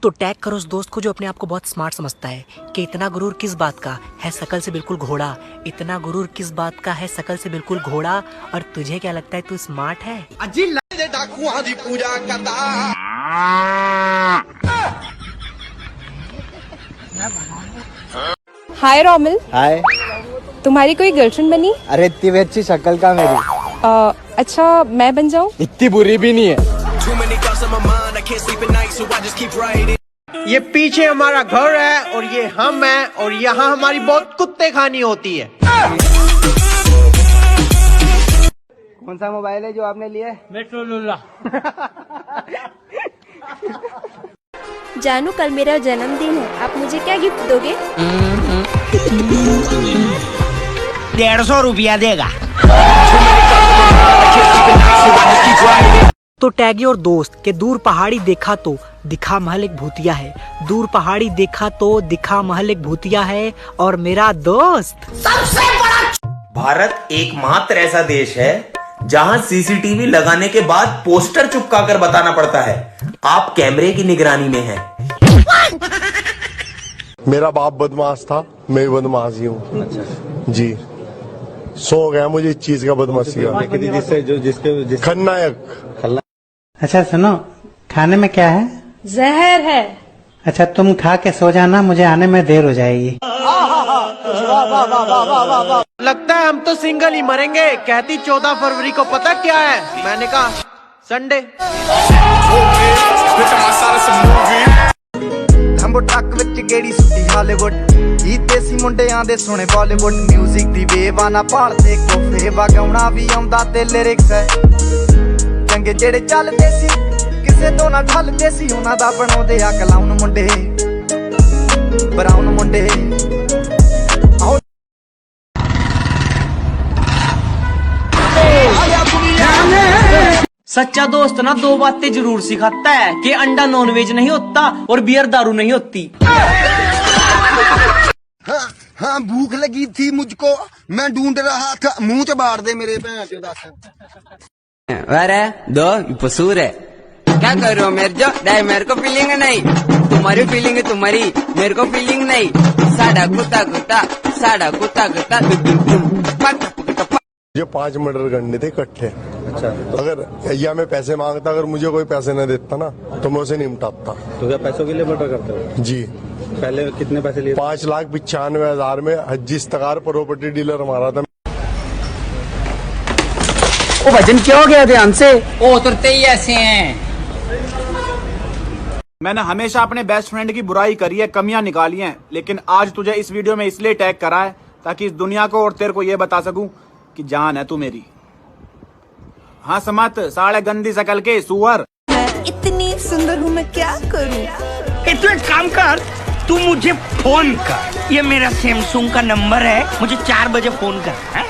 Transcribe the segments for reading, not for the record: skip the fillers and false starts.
तो टैग करो उस दोस्त को जो अपने आप को बहुत स्मार्ट समझता है कि इतना गुरूर किस बात का है, शकल से बिल्कुल घोड़ा। इतना गुरूर किस बात का है, शकल से बिल्कुल घोड़ा। और तुझे क्या लगता है तू स्मार्ट है? हाय रोमिल। हाय। तुम्हारी कोई गर्लफ्रेंड बनी? अरे इतनी भी अच्छी शक्ल का मेरी। अच्छा मैं बन जाऊँ? इतनी बुरी भी नहीं है। ये पीछे हमारा घर है और ये हम हैं और यहाँ हमारी बहुत कुत्ते खानी होती है। कौन सा मोबाइल है जो आपने लिया है? मेट्रोलूला। जानू कल मेरा जन्मदिन है, आप मुझे क्या गिफ्ट दोगे? 150 रुपया देगा। तो टैगी और दोस्त के दूर पहाड़ी देखा तो दिखा महल एक भूतिया है। दूर पहाड़ी देखा तो दिखा महल एक भूतिया है और मेरा दोस्त सबसे बड़ा। भारत एकमात्र ऐसा देश है जहां सीसीटीवी लगाने के बाद पोस्टर चिपका कर बताना पड़ता है आप कैमरे की निगरानी में हैं। मेरा बाप बदमाश था, मैं भी बदमाश ही हूँ। अच्छा। जी सो गया मुझे इस चीज का बदमाशी का खलनायक। अच्छा सुनो, खाने में क्या है? जहर है। अच्छा तुम खा के सो जाना, मुझे आने में देर हो जाएगी। लगता है हम तो सिंगल ही मरेंगे। कहती 14 फरवरी को पता क्या है? मैंने कहा संडे। ट्रक विच गेड़ी सुटी हालीवुड ही देसी मुंडियां दे सोने बॉलीवुड म्यूजिक दी वेव आना भालदे कोफे वगाउणा भी आउंदा ते लिरिक्स है चंगे जेड़े चलदे सी किसे तो ना ढलदे सी उन्हां दा बनाउंदे आ क्लाउन मुंडे ब्राउन मुंडे। सच्चा दोस्त ना दो बातें जरूर सिखाता है कि अंडा नॉनवेज नहीं होता और बियर दारू नहीं होती। हाँ भूख लगी थी मुझको, मैं ढूंढ रहा था। मुंह च बाढ़ दे मेरे भैन चोदा से। अरे दो पसूर है, क्या कर रहे हो मेरे जो? नहीं मेरे को फीलिंग नहीं, तुम्हारी फीलिंग है तुम्हारी, मेरे को फीलिंग नहीं। साड़ा कुत्ता कुत्ता, साड़ा कुत्ता कुत्ता। ये 5 मर्डर करने थे इकट्ठे। अच्छा तो अगर या मैं पैसे मांगता, अगर मुझे कोई पैसे न देता ना तो मैं उसे निपटाता। तो क्या पैसों के लिए मर्डर करते हो? जी। पहले कितने पैसे लिए? 5,95,000 में हज्जी इस्तकार प्रॉपर्टी डीलर मारा था। वो वजन क्या हो गया ध्यान से? ओ तुरते ही ऐसे हैं। मैंने हमेशा अपने बेस्ट फ्रेंड की बुराई करी है, कमियां निकाली हैं, लेकिन आज तुझे इस वीडियो में इसलिए टैग करा है ताकि इस दुनिया को और तेरे को ये बता सकूं कि जान है तू मेरी। हाँ समत साले गंदी शकल के सुअर। इतनी सुंदर हूँ मैं क्या करूँ? तू एक काम कर, तू मुझे फोन कर, ये मेरा सैमसंग का नंबर है, मुझे 4 बजे फोन कर। है?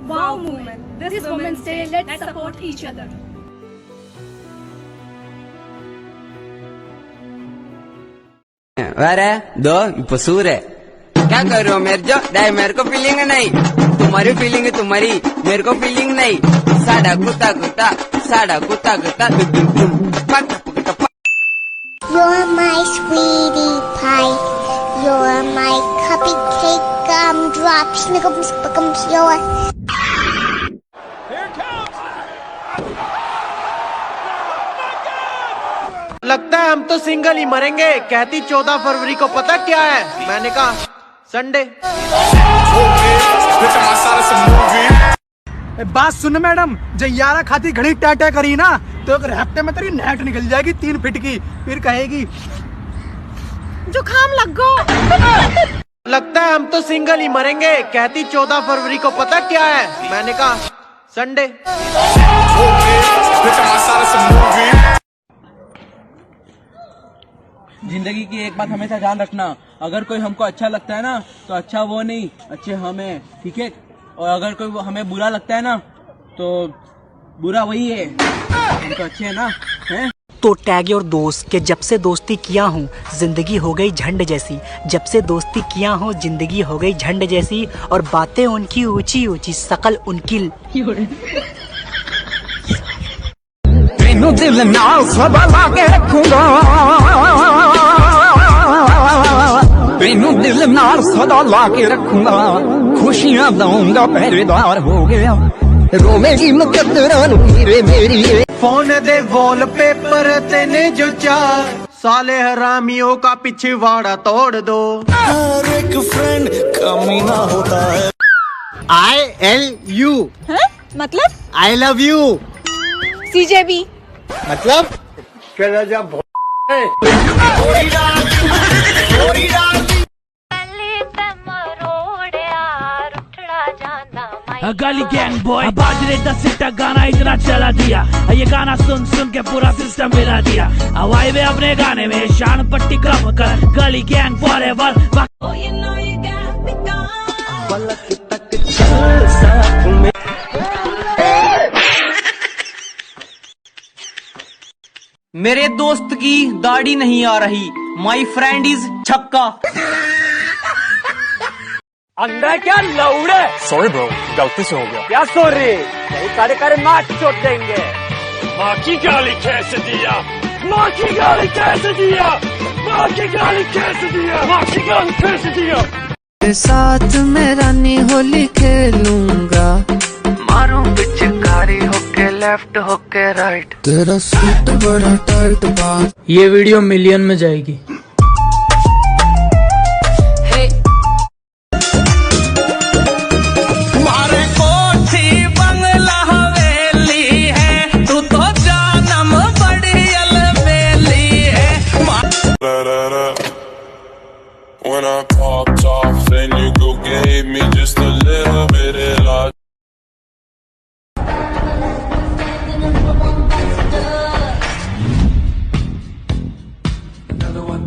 Wow movement. This Women's Day, let's support each other. अरे दो पसूर है, क्या कर रहे हो मेरे जो? नहीं मेरे को फीलिंग नहीं, तुम्हारी फीलिंग है तुम्हारी, मेरे को फीलिंग नहीं। साड़ा कुत्ता कुत्ता, साड़ा कुत्ता कुत्ता। You're my sweetie pie, you're my cupcake gumdrop, snickums, spickums, you're. लगता है हम तो सिंगल ही मरेंगे। कहती 14 फरवरी को पता क्या है? मैंने कहा संडे। बात सुन मैडम, जयारा खाती घड़ी टाटा करी ना तो एक हफ्ते में तेरी नेट निकल जाएगी 3 फीट की, फिर कहेगी जुकाम लग गो। लगता है हम तो सिंगल ही मरेंगे। कहती 14 फरवरी को पता क्या है? मैंने कहा संडे। जिंदगी की एक बात हमेशा ध्यान रखना, अगर कोई हमको अच्छा लगता है ना तो अच्छा वो नहीं, अच्छे हमें, ठीक है? और अगर कोई हमें बुरा लगता है ना तो बुरा वही है, हम तो अच्छे है ना, हैं? तो टैग योर दोस्त के जब से दोस्ती किया हूँ जिंदगी हो गई झंड जैसी, जब से दोस्ती किया हूँ जिंदगी हो गई झंड जैसी, और बातें उनकी ऊंची ऊंची शकल उनकी दिल नाल सदा लाके रखूंगा, तेनू दिल नाल सदा लाके रखूंगा, खुशियां दूंगा पहरेदार हो गया, रोवेगी मुकद्दरां हीरे मेरी। फोन दे वॉलपेपर तेने जो चार साले हरामियों का पिछवाड़ा तोड़ दो। हर एक फ्रेंड कमी ना होता है। ILU मतलब I love you CJB मतलब गाली गैंग बॉय बाजरे 10 सिट्टा गाना इतना चला दिया, ये गाना सुन सुन के पूरा सिस्टम मिला दिया। हवाई में अपने गाने में शान पट्टी कम कर, गाली गैंग फॉरएवर। मेरे दोस्त की दाढ़ी नहीं आ रही, माई फ्रेंड इज छक्का। अंदर क्या लौड़े? सॉरी ब्रो, गलती से हो गया। क्या सॉरी? नहीं करे करे माँ चोट देंगे। माँ की गाली कैसे दिया? माँ की गाली कैसे दिया? माँ की गाली कैसे दिया? माँ की गाली कैसे दिया? साथ में रानी होली खेलूंगा, मारूं पिचकारी होके लेफ्ट होके राइट, तेरा सूट बड़ा टाइट बात। ये वीडियो मिलियन में जाएगी। When I popped off, then you go gave me just a little bit of love. Another one.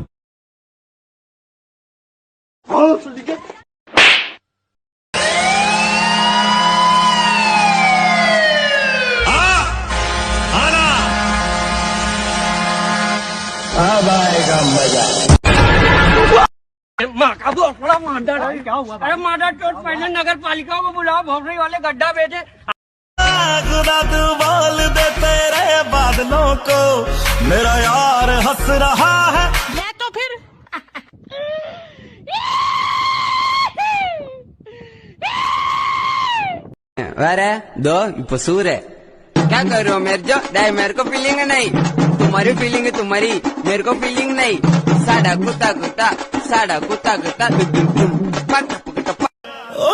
अब आएगा मजा। बड़ा माडा क्या हुआ? अरे माडा चोट पहले नगर पालिका को बुलाओ, भोपरी वाले गड्ढा बेचे। खुदा तू बोल दे तेरे बादलों को, मेरा यार हंस रहा है। मैं तो फिर अरे दो पसूर है, क्या कर रहे हो मेरे जो? नहीं मेरे को फीलिंग नहीं, तुम्हारी फीलिंग है तुम्हारी, मेरे को फीलिंग नहीं। साड़ा कुत्ता कुत्ता, साड़ा कुत्ता कुत्ता,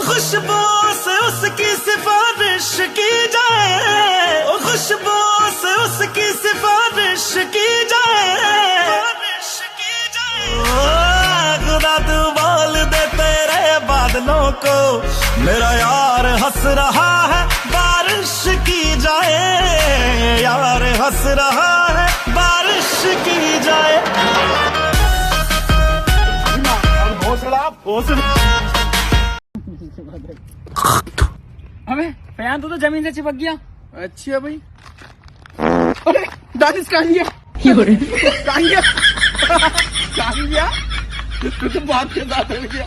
खुशबू से उसकी सिफारिश की जाए, खुशबू से उसकी सिफारिश की जाए। खुदा तू बोल दे तेरे बादलों को, मेरा यार हंस रहा है, बारिश की जाए। यार हंस रहा है, बारिश की जाए। अबे फैन तो जमीन से चिपक गया। अच्छा भाई, अरे दानिश कहाँ गया? कहाँ गया? कहाँ गया? तो बात के साथ गया।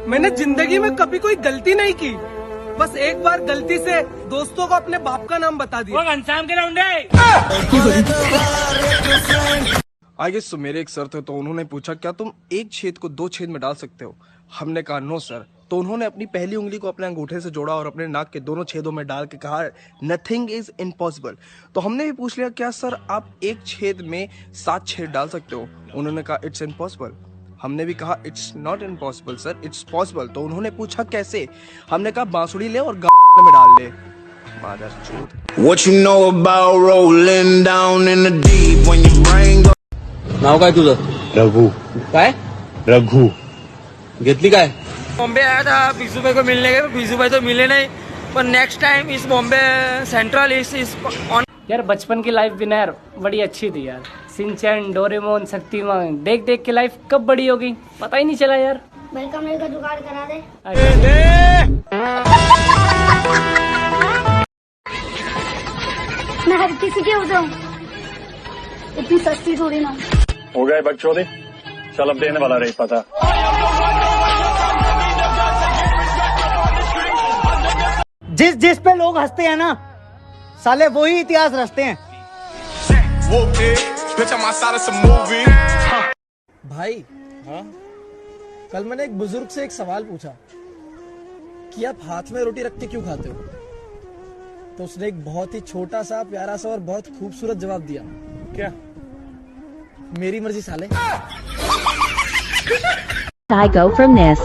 मैंने जिंदगी में कभी कोई गलती नहीं की, बस एक बार गलती से दोस्तों को अपने बाप का नाम बता दिया। वो घनश्याम के लौंडे। आई गेस तो मेरे एक सर थे, तो उन्होंने पूछा क्या तुम एक छेद को दो छेद में डाल सकते हो? हमने कहा नो सर। तो उन्होंने अपनी पहली उंगली को अपने अंगूठे से जोड़ा और अपने नाक के दोनों छेदों में डाल के कहा नथिंग इज इम्पॉसिबल। तो हमने भी पूछ लिया क्या सर आप एक छेद में 7 छेद डाल सकते हो? उन्होंने कहा इट्स इम्पॉसिबल। हमने भी कहा it's not impossible sir, it's possible. तो उन्होंने पूछा कैसे? हमने कहा बांसुड़ी ले और गाल में डाल ले। What you know about rolling down in the deep when your brain go. नाव काय तुझं? रघु। काय? रघु। घेतली काय? बॉम्बे आया था पीसू भाई को मिलने के, पीसू भाई तो मिले नहीं, पर नेक्स्ट टाइम इस बॉम्बे सेंट्रल इस ऑन। यार बचपन की लाइफ भी ना यार बड़ी अच्छी थी यार। सिंचैन, डोरेमोन, शक्तिमान देख देख के लाइफ कब बड़ी हो गई पता ही नहीं चला यार। वेलकम मेल का जुगाड़ करा दे। मैं हर किसी के हो जाऊं, इतनी सस्ती थोड़ी ना। हो गए बकचोदी, चल अब देने वाला रही पता। जिस पे लोग हंसते हैं ना, साले वही इतिहास रचते हैं। भाई हाँ, कल मैंने एक बुजुर्ग से एक सवाल पूछा कि आप हाथ में रोटी रख के क्यों खाते हो, तो उसने एक बहुत ही छोटा सा प्यारा सा और बहुत खूबसूरत जवाब दिया। क्या? मेरी मर्जी साले। I go from this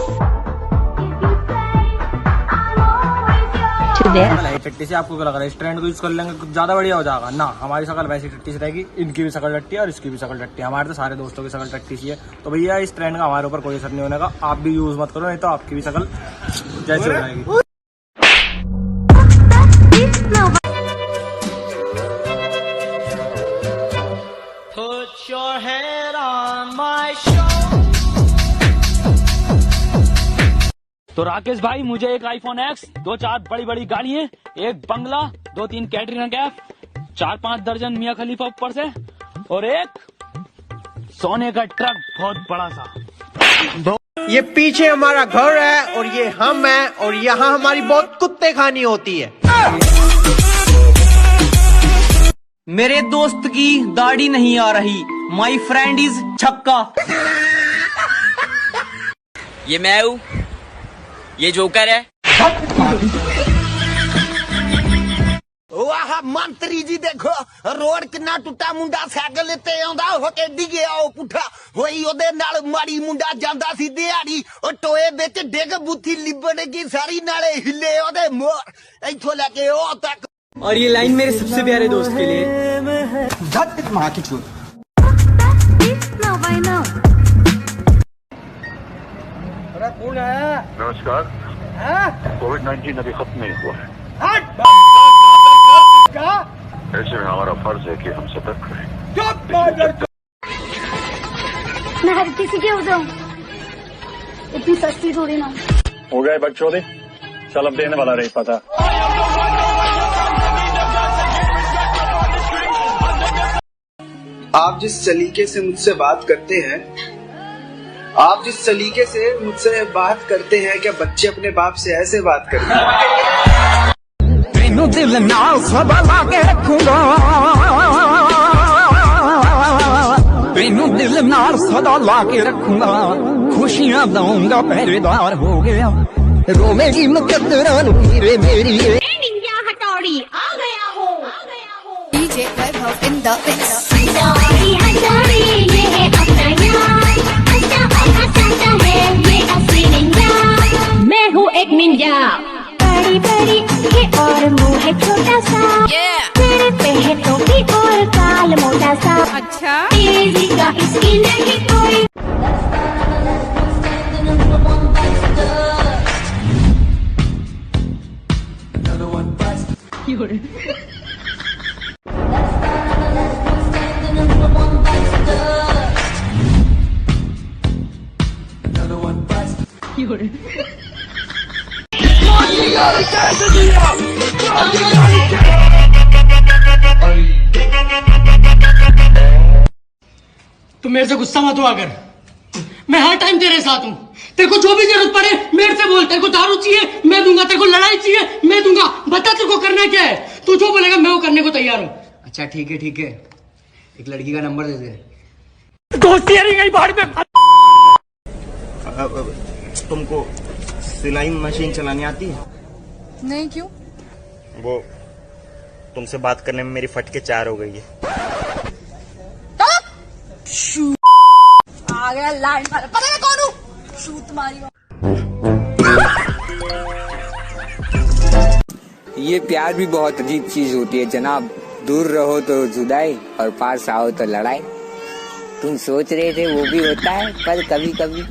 to this. टट्टी से आपको क्या लग रहा है इस ट्रेंड को यूज कर लेंगे कुछ ज्यादा बढ़िया हो जाएगा ना? हमारी शकल वैसी टट्टी से रहेगी, इनकी भी शकल टट्टी है और इसकी भी शकल टट्टी है। हमारे तो सारे दोस्तों की शकल टट्टी सी है, तो भैया इस ट्रेंड का हमारे ऊपर कोई असर नहीं होने का। आप भी यूज मत करो, नहीं तो आपकी भी शकल जैसे हो जाएगी। Put your head on my shoulder. तो राकेश भाई, मुझे एक आईफोन X, 2-4 बड़ी बड़ी गाड़ियां, एक बंगला, 2-3 कैटरीना कैफ, 4-5 दर्जन मियां खलीफा ऊपर से, और एक सोने का ट्रक बहुत बड़ा सा। ये पीछे हमारा घर है और ये हम हैं और यहाँ हमारी बहुत कुत्ते खानी होती है। मेरे दोस्त की दाढ़ी नहीं आ रही, माई फ्रेंड इज छक्का। ये मैं हूँ, ये जोकर है। वाह मंत्री जी देखो, रोड कितना टुੱਟਾ ਮੁੰਡਾ ਸਾਈਕਲ ਤੇ ਆਉਂਦਾ ਹੋ ਕੇ ਡਿੱਗਿਆ ਉਹ ਪੁੱਠਾ ਹੋਈ ਉਹਦੇ ਨਾਲ ਮਾੜੀ ਮੁੰਡਾ ਜਾਂਦਾ ਸੀ ਦਿਹਾੜੀ ਉਹ ਟੋਏ ਵਿੱਚ ਡਿੱਗ ਬੁੱਥੀ ਲਿਬੜ ਗਈ सारी नाले हिले ਉਹਦੇ ਮੋਰ ਇੱਥੋਂ ਲੈ ਕੇ ਉਹ तक। और ये लाइन मेरे सबसे प्यारे दोस्त के लिए। झट माँ की चूत। कौन है? नमस्कार। कोविड-19 अभी खत्म नहीं हुआ है, क्या? ऐसे में हमारा फर्ज है कि हम सतर्क रहें। मैं हर किसी के हो जाऊं, इतनी सस्ती थोड़ी ना। हो गए बकचोदी, चल अब देने वाला रही पता। आप जिस सलीके से मुझसे बात करते हैं, आप जिस सलीके से मुझसे बात करते हैं, क्या बच्चे अपने बाप से ऐसे बात करते हैं? तेनू दिल नाल सदा लाके रखूंगा, तेनू दिल नाल सदा लाके रखूंगा, खुशियां दूंगा पहरेदार हो गया, रोवेगी मुकद्दरा हीरे मेरी। निंजा हथौड़ी आ गया हो, DJ Vaibhav in the mix. हथौड़ी ये है अपना यार, अच्छा हंसता है ये असली निंजा। मैं हूँ एक निंजा, बड़ी बड़ी आंखें और मुंह है छोटा सा, मेरे पे है टोपी और काल मोटा सा। अच्छा तेजी का इसकी नहीं कोई। तू मेरे से गुस्सा मत हुआ कर, मैं हर टाइम तेरे साथ हूँ। तेरे को जो भी जरूरत पड़े मेरे से बोल। तेरे को दारू चाहिए मैं दूंगा, तेरे को लड़ाई चाहिए मैं दूंगा। बता तेरे को करना क्या है, तू जो बोलेगा मैं वो करने को तैयार हूँ। अच्छा ठीक है, एक लड़की का नंबर दे दे। दोस्ती यारी गई बाहर में। तुमको सिलाई मशीन चलानी आती है? नहीं, क्यों? वो तुमसे बात करने में मेरी फटके 4 हो गई है। आ गया लाइन मारा, पता है कौन हूँ? शूट मारी। ये प्यार भी बहुत अजीब चीज होती है जनाब। दूर रहो तो जुदाई और पास आओ तो लड़ाई। तुम सोच रहे थे वो भी होता है, पर कभी कभी।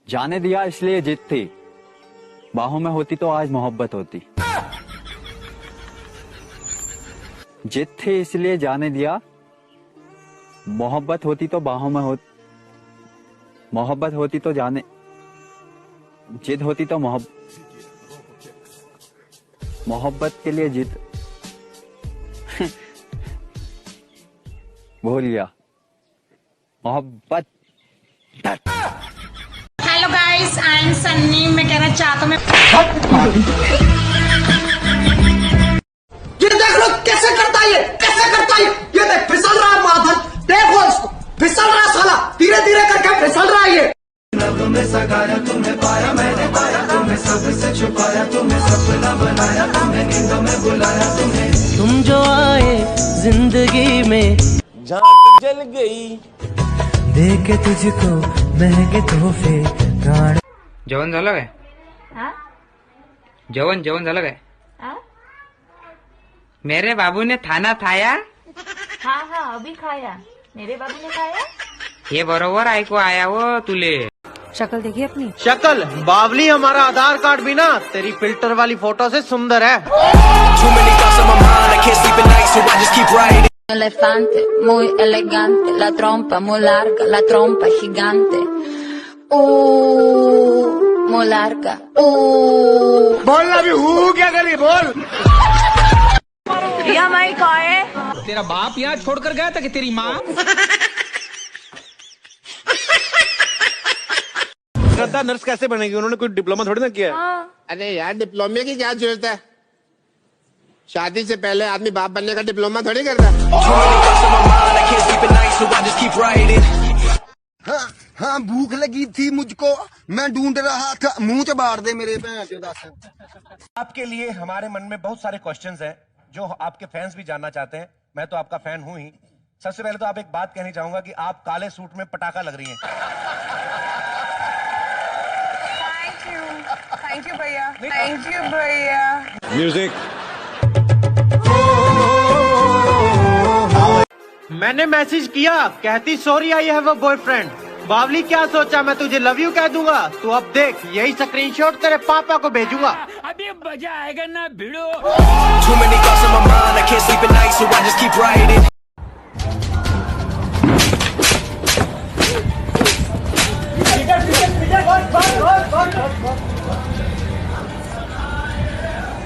जाने दिया इसलिए जिद थी, बाहों में होती तो आज मोहब्बत होती। जिद थी इसलिए जाने दिया, मोहब्बत होती तो बाहों में मोहब्बत होती तो जाने, जिद होती तो मोहब्बत के लिए जिद भूल गया। मोहब्बत। Hello guys, I am Sunny. मैं कहना चाहता हूँ ये देख लो कैसे करता है, कैसे करता है। ये देख फिसल रहा है माधन, देखो इसको फिसल रहा है साला, धीरे धीरे करके फिसल रहा है ये। तुम्हें सगाया, तुम्हें पाया, मैंने पाया तुम्हें, सबसे छुपाया तुम्हें, सपना बनाया तुम्हें, नींदों में बुलाया तुम्हें। तुम जो आए जिंदगी में, झांक जल गई देके तुझको महंगे तोहफे प्राण। जेवण झालं काय? जेवण झालं काय? मेरे बाबू ने खाना खाया? हाँ अभी खाया। मेरे बाबू ने खाया? ये बरोबर ऐकू आया वो तुले। शक्ल देखी अपनी? शक्ल बावली हमारा आधार कार्ड भी ना तेरी फिल्टर वाली फोटो से सुंदर है। Elefante, muy elegante, la trompa muy larga, la trompa gigante. Muy larga. बोलना भी क्या करी बोल। यह माई कौन है? तेरा बाप यहाँ छोड़कर गया था कि तेरी माँ? श्रद्धा नर्स कैसे बनेगी? उन्होंने कोई डिप्लोमा थोड़ी ना किया है। अरे यार डिप्लोमे की क्या जरूरत है? शादी से पहले आदमी बाप बनने का डिप्लोमा थोड़ी करता है। हाँ भूख लगी थी मुझको, मैं ढूंढ रहा था, मुंह से बाहर दे मेरे पे। आपके लिए हमारे मन में बहुत सारे क्वेश्चंस हैं जो आपके फैंस भी जानना चाहते हैं। मैं तो आपका फैन हूं ही। सबसे पहले तो आप एक बात कहनी चाहूंगा कि आप काले सूट में पटाखा लग रही हैं। थैंक यू भैया, थैंक यू भैया। म्यूजिक। मैंने मैसेज किया, कहती sorry I have a boyfriend. बावली क्या सोचा मैं तुझे लव यू कह दूंगा? तू अब देख यही स्क्रीनशॉट तेरे पापा को भेजूंगा। अभी मजा आएगा ना भिड़ो।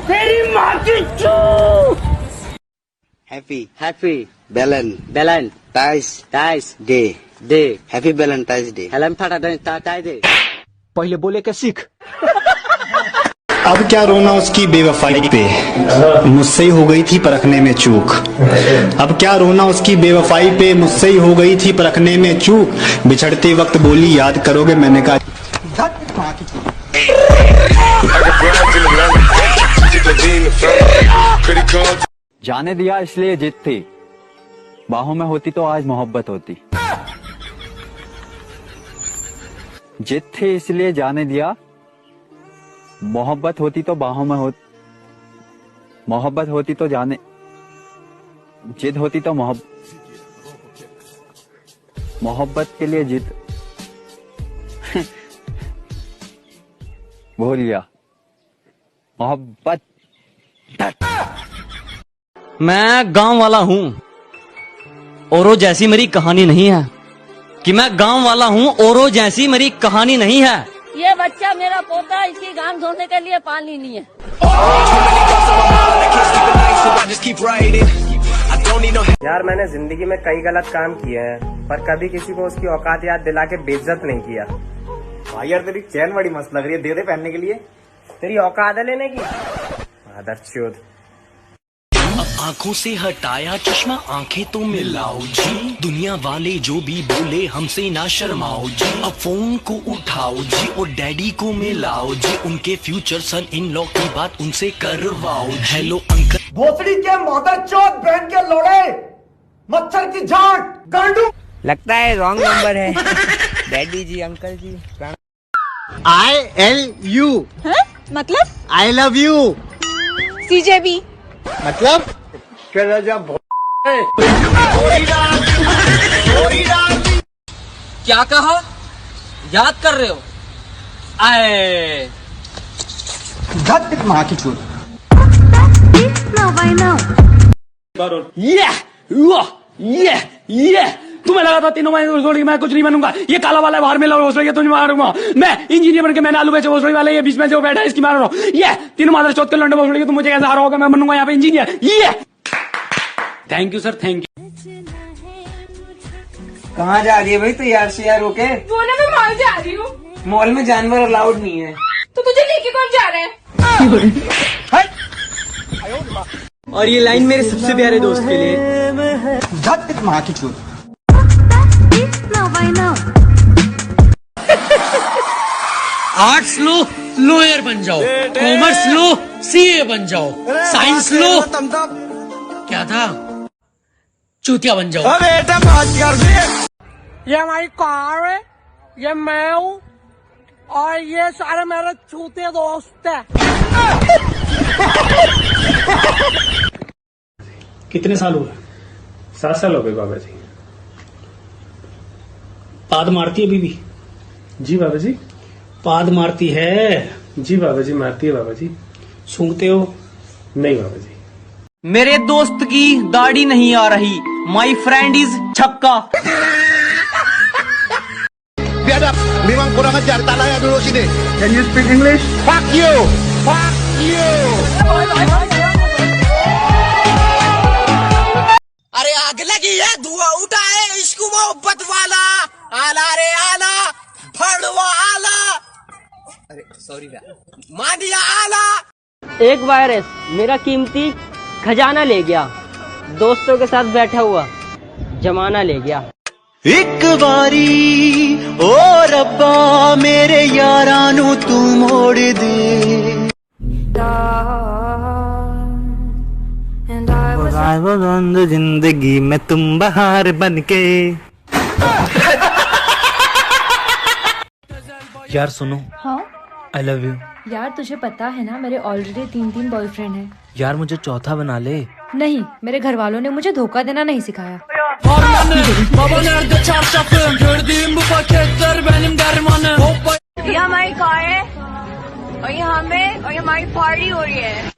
तेरी माँ की चूत। Happy Valentine's Day. Happy Valentine's Day. पहले बोले के सीख। अब क्या रोना उसकी बेवफाई पे, मुझसे ही हो गई थी परखने में चूक। अब क्या रोना उसकी बेवफाई पे, मुझसे ही हो गई थी परखने में चूक। बिछड़ते वक्त बोली याद करोगे, मैंने कहा जाने दिया इसलिए जिद थी, बाहों में होती तो आज मोहब्बत होती। जिद थी इसलिए जाने दिया, मोहब्बत होती तो बाहों में मोहब्बत होती तो जाने, जिद होती तो मोहब्बत के लिए जिद भूल गया। मोहब्बत। मैं गांव वाला हूँ औरों जैसी मेरी कहानी नहीं है। कि मैं गांव वाला हूँ औरों जैसी मेरी कहानी नहीं है। ये बच्चा मेरा पोता, इसकी गांव धोने के लिए पानी नहीं है। यार मैंने जिंदगी में कई गलत काम किए हैं, पर कभी किसी को उसकी औकात याद दिला के बेइज्जत नहीं किया। भाई यार तेरी चैन बड़ी मस्त लग रही है, दे दे पहनने के लिए। तेरी औकात है लेने की? आदरचोद। आंखों से हटाया चश्मा, आंखें तो मिलाओ जी। दुनिया वाले जो भी बोले हमसे ना शर्माओ जी। अब फोन को उठाओ जी और डैडी को मिलाओ जी। उनके फ्यूचर सन इन लॉ की बात उनसे करवाओ। Hello uncle. भोसड़ी के मदरचोद बहन के लोड़े, मच्छर की जाट गांडू। लगता है रॉन्ग नंबर है। डैडी जी, अंकल जी। ILU मतलब? I love you। CJB मतलब? क्या कहा? याद कर रहे हो? आए माँ की चूत। Now by now. Yeah! तुम्हें लगा था तीनों महीने भोसड़ी मैं कुछ नहीं बनूंगा, ये काला वाला बाहर में भोसड़ी तुझे मारूंगा मैं, इंजीनियर बन के मैंने आलू बेचे भोसड़ी वाले, ये बीच में जो बैठा है इसकी मार रहा हूँ, ये तीनों मादर चौथ के लंडे भोसड़ी तुम मुझे कैसे हारा होगा, मैं बनूंगा यहाँ पे इंजीनियर। ये thank you sir, thank you. कहाँ जा रही है भाई तैयार से यार होके? वो ना मैं मॉल जा रही हूँ। मॉल में जानवर अलाउड नहीं है। तो तुझे लेके कौन जा रहा है? और ये लाइन मेरे सबसे प्यारे दोस्त के लिए। माँ की चूत। आर्ट्स लो लॉयर बन जाओ, कॉमर्स लो सीए बन जाओ, साइंस लो क्या था चूतिया बन जाओ। ये हमारी कार है, ये मैं हूँ और ये सारे मेरे चूतिया दोस्त है। कितने साल हुए? 7 साल हो गए बाबा जी। पाद मारती है बीबी? जी बाबा जी। पाद मारती है? जी बाबा जी मारती है बाबा जी। सूंघते हो? नहीं बाबा जी। मेरे दोस्त की दाढ़ी नहीं आ रही, माई फ्रेंड इज छक्का। Biadab, memang kurang ajar, tak layak duduk sini. Can you speak English? Fuck you! Fuck you! अरे आग लगी है, धुआं उठा है, इश्क मोहब्बत वाला, आला रे आला, भड़वा आला, अरे सॉरी मांडिया आला। एक वायरस मेरा कीमती खजाना ले गया, दोस्तों के साथ बैठा हुआ जमाना ले गया। एक बारी ओ रब्बा मेरे यारा नू तू मोड़ दे। जिंदगी में तुम बहार बनके। यार सुनो। हाँ आई लव यू। यार तुझे पता है ना मेरे ऑलरेडी 3 बॉयफ्रेंड हैं। यार मुझे चौथा बना ले। नहीं, मेरे घर वालों ने मुझे धोखा देना नहीं सिखाया। ये हमारी कार है और ये हमें और ये हमारी पार्टी हो रही है।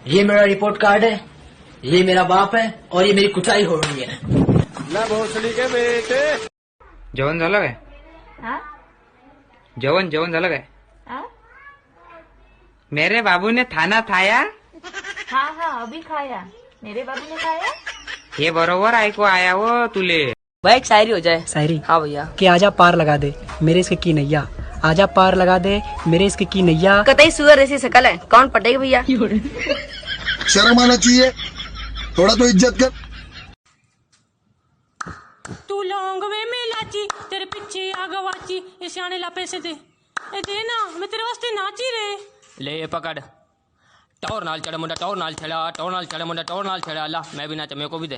ये मेरा रिपोर्ट कार्ड है, ये मेरा बाप है और ये मेरी कुटाई हो रही है। भोसड़ी के बेटे जेवण झालं काय? जेवण झालं काय? मेरे बाबू ने खाना खाया? हाँ अभी खाया। मेरे बाबू ने खाया? हे बरोबर ऐकू आया वो तुले। भाई एक शायरी हो जाए। शायरी? हाँ भैया। कि आजा पार लगा दे मेरे इसके की नैया, आजा पार लगा दे मेरे इसके की नैया। कतई सुअर ऐसी शकल है, कौन पटेगा भैया? शर्म आना चाहिए, थोड़ा तो इज्जत कर। तू लौंग में मिलाची, तेरे पीछे आ गवाची, ये सियाने ला पैसे दे, ए दे ना, मैं तेरे वास्ते नाची रे। ले ये पकड़, टौर नाल चढ़े मुंडा, टौर नाल चढ़ा, टौर नाल चढ़े मुंडा, टौर नाल चढ़ा। ला मैं भी नाचा, मेरे को भी दे।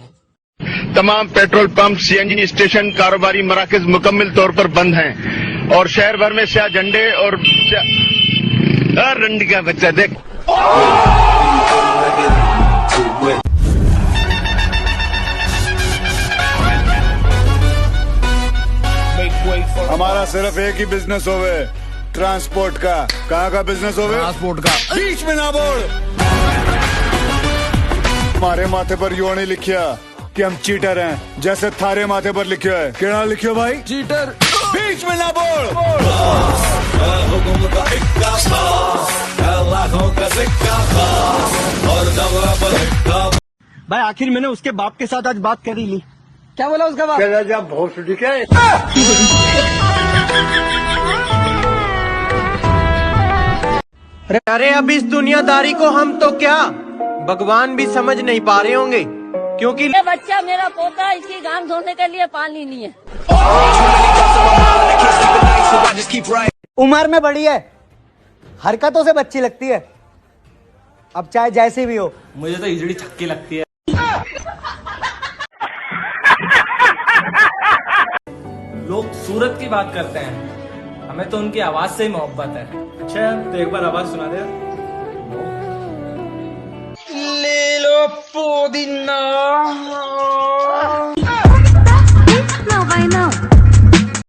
तमाम पेट्रोल पंप, सीएनजी स्टेशन, कारोबारी मराकज मुकम्मल तौर पर बंद हैं और शहर भर में स्याह झंडे और रंडी का बच्चा देख। हमारा सिर्फ एक ही बिजनेस होवे, ट्रांसपोर्ट का। कहाँ का बिजनेस होवे? ट्रांसपोर्ट का। बीच में ना बोल। हमारे माथे पर यो नहीं लिखिया कि हम चीटर हैं, जैसे थारे माथे पर लिखियो है। क्या लिखियो भाई? चीटर। बीच में ना बोल। भाई आखिर मैंने उसके बाप के साथ आज बात कर ही ली। क्या बोला उसका बाप? भोसड़ी के। अरे अब इस दुनियादारी को हम तो क्या भगवान भी समझ नहीं पा रहे होंगे, क्योंकि ये बच्चा मेरा पोता है, इसकी गांव धोने के लिए पानी नहीं है। उम्र में बड़ी है, हरकतों से बच्ची लगती है, अब चाहे जैसी भी हो। मुझे तो इजड़ी छक्की लगती है। लोग सूरत की बात करते हैं, हमें तो उनकी आवाज से ही मोहब्बत है। अच्छा तो एक बार आवाज सुना दे। ले लो पुदीना।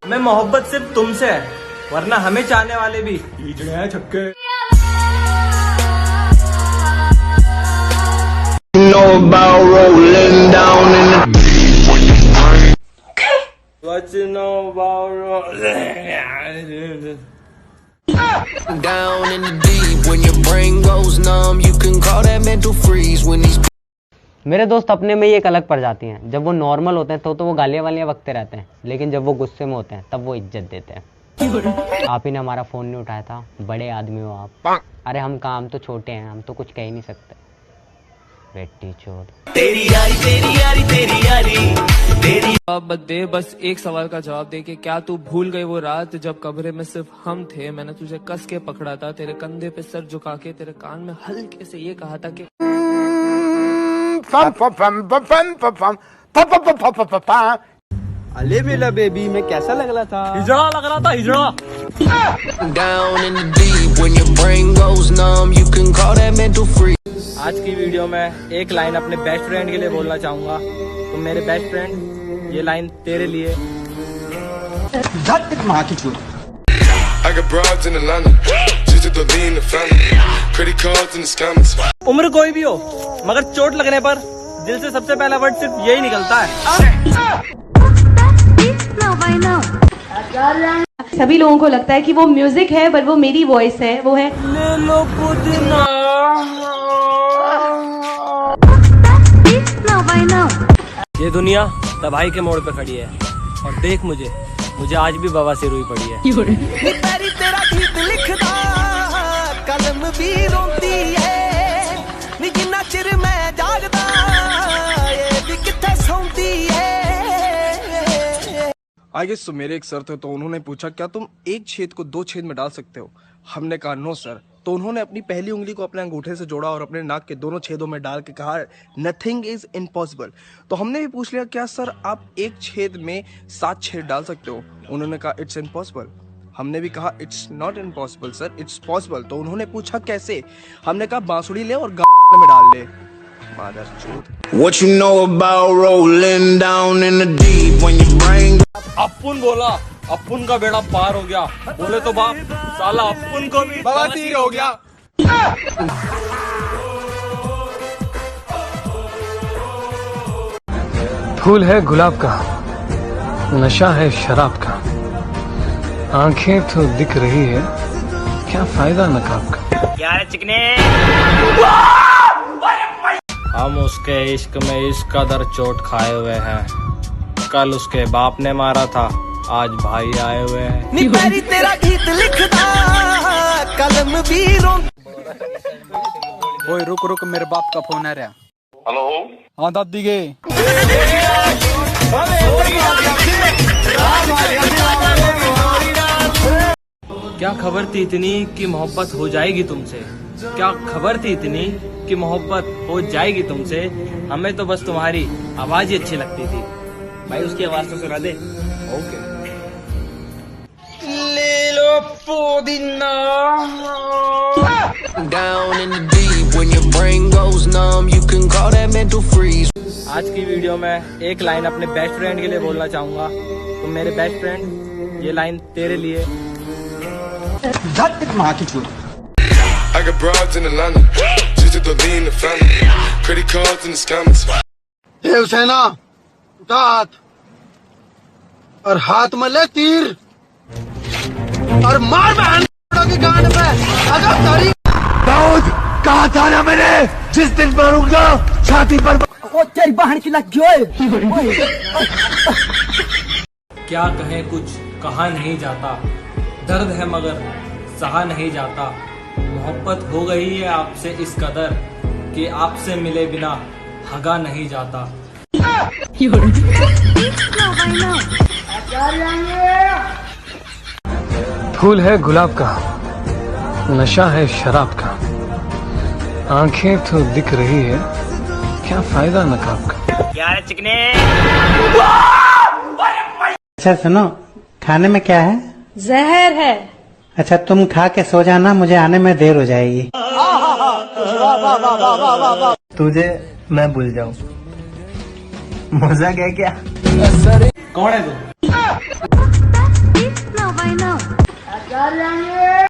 मैं मोहब्बत सिर्फ तुमसे है, वरना हमें चाहने वाले भी इजड़े हैं छक्के। Know about rolling down in the Down in the deep when your brain goes numb, you can call that mental freeze when these. मेरे दोस्त अपने में ही एक अलग प्रजाति हैं। जब वो नॉर्मल होते हैं तो वो गालियाँ वालियाँ बकते रहते हैं, लेकिन जब वो गुस्से में होते हैं तब वो इज्जत देते हैं। आप ही ने हमारा फोन नहीं उठाया था, बड़े आदमी हो आप। अरे हम काम तो छोटे हैं, हम तो कुछ कह ही नहीं सकते। बेटी चोद। तेरी यारी तेरी यारी तेरी यारी तेरी। जवाब दे, बस एक सवाल का जवाब दे कि क्या तू भूल गई वो रात जब कमरे में सिर्फ हम थे? मैंने तुझे कस के पकड़ा था, तेरे कंधे पे सर झुका के तेरे कान में हल्के से ये कहा था कि अले मेरा बेबी, मैं कैसा लग रहा था? हिजड़ा लग रहा था, हिजड़ा। Down in the deep when your brain goes numb, you can call that mental freeze. आज की वीडियो में एक लाइन अपने बेस्ट फ्रेंड के लिए बोलना चाहूंगा। तो मेरे बेस्ट फ्रेंड, ये लाइन तेरे लिए। I got broads in Atlanta, just to lean the family, credit cards and the scammers. उम्र कोई भी हो, मगर चोट लगने पर दिल से सबसे पहला वर्ड सिर्फ यही निकलता है। सभी लोगों को लगता है कि वो म्यूजिक है, बट वो मेरी वॉइस है। वो है ले लो पुदीना। ये दुनिया तबाही के मोड़ पे खड़ी है और देख मुझे आज भी बवासीर हुई पड़ी है। तेरा गीत लिखदा कलम भी रोती है, जिन्ना चिर मैं जागदा ये भी किथे सौंदी है। आई गेस तो मेरे एक सर थे, तो उन्होंने पूछा क्या तुम एक छेद को दो छेद में डाल सकते हो? हमने कहा नो सर। तो उन्होंने अपनी पहली उंगली को अपने अंगूठे से जोड़ा और अपने नाक के दोनों छेदों में डाल के कहा नथिंग इज इम्पॉसिबल। तो हमने भी पूछ लिया क्या सर आप एक छेद में 7 छेद डाल सकते हो? उन्होंने कहा इट्स इम्पॉसिबल। हमने भी कहा it's not impossible sir, it's possible. तो उन्होंने पूछा कैसे? हमने कहा बांसुड़ी ले और में डाल ले। What you know about rolling down in the deep when your brain. अपुन बोला, अपुन का बेड़ा पार हो गया। बोले तो बाप, साला अपुन को भी बवासीर हो गया। फूल है गुलाब का, नशा है शराब का, आंखें तो दिख रही है, क्या फायदा नकाब का। क्या है चिकने? हम उसके इश्क में इस कदर चोट खाए हुए हैं, कल उसके बाप ने मारा था, आज भाई आए हुए हैं। नी पैरी तेरा गीत लिखदा कलम भी रो। ओए रुक रुक, मेरे बाप का फोन आ रहा। हेलो। हाँ दादी गे। क्या खबर थी इतनी कि मोहब्बत हो जाएगी तुमसे? क्या खबर थी इतनी कि मोहब्बत हो जाएगी तुमसे? हमें तो बस तुम्हारी आवाज ही अच्छी लगती थी। भाई उसकी आवाज तो सुना दे। ओके। ले लो पुदीना। Down in the deep when your brain goes numb, you can call that mental freeze. आज की वीडियो में एक लाइन अपने बेस्ट फ्रेंड के लिए बोलना चाहूंगा। तो मेरे बेस्ट फ्रेंड, ये लाइन तेरे लिए। I got broads in Atlanta, just to lean the family, credit cards and the scammers. हे हुसैना, उठा हाथ और हाथ में ले तीर और मार बहन की गांड पे। अगर तारीख दाऊद कहा था ना मैंने, जिस दिन मारूंगा छाती पर। ओ तेरी बहन की लग गई। क्या कहें कुछ कहा नहीं जाता, दर्द है मगर सहा नहीं जाता। मोहब्बत हो गई है आपसे इस कदर कि आपसे मिले बिना हगा नहीं जाता। फूल है गुलाब का, नशा है शराब का, आंखें तो दिख रही है, क्या फायदा नकाब का। क्या है चिकने? अच्छा सुनो, खाने में क्या है? जहर है। अच्छा तुम खा के सो जाना, मुझे आने में देर हो जाएगी। तुझे मैं भूल जाऊं, मजाक है क्या? कौन है तू?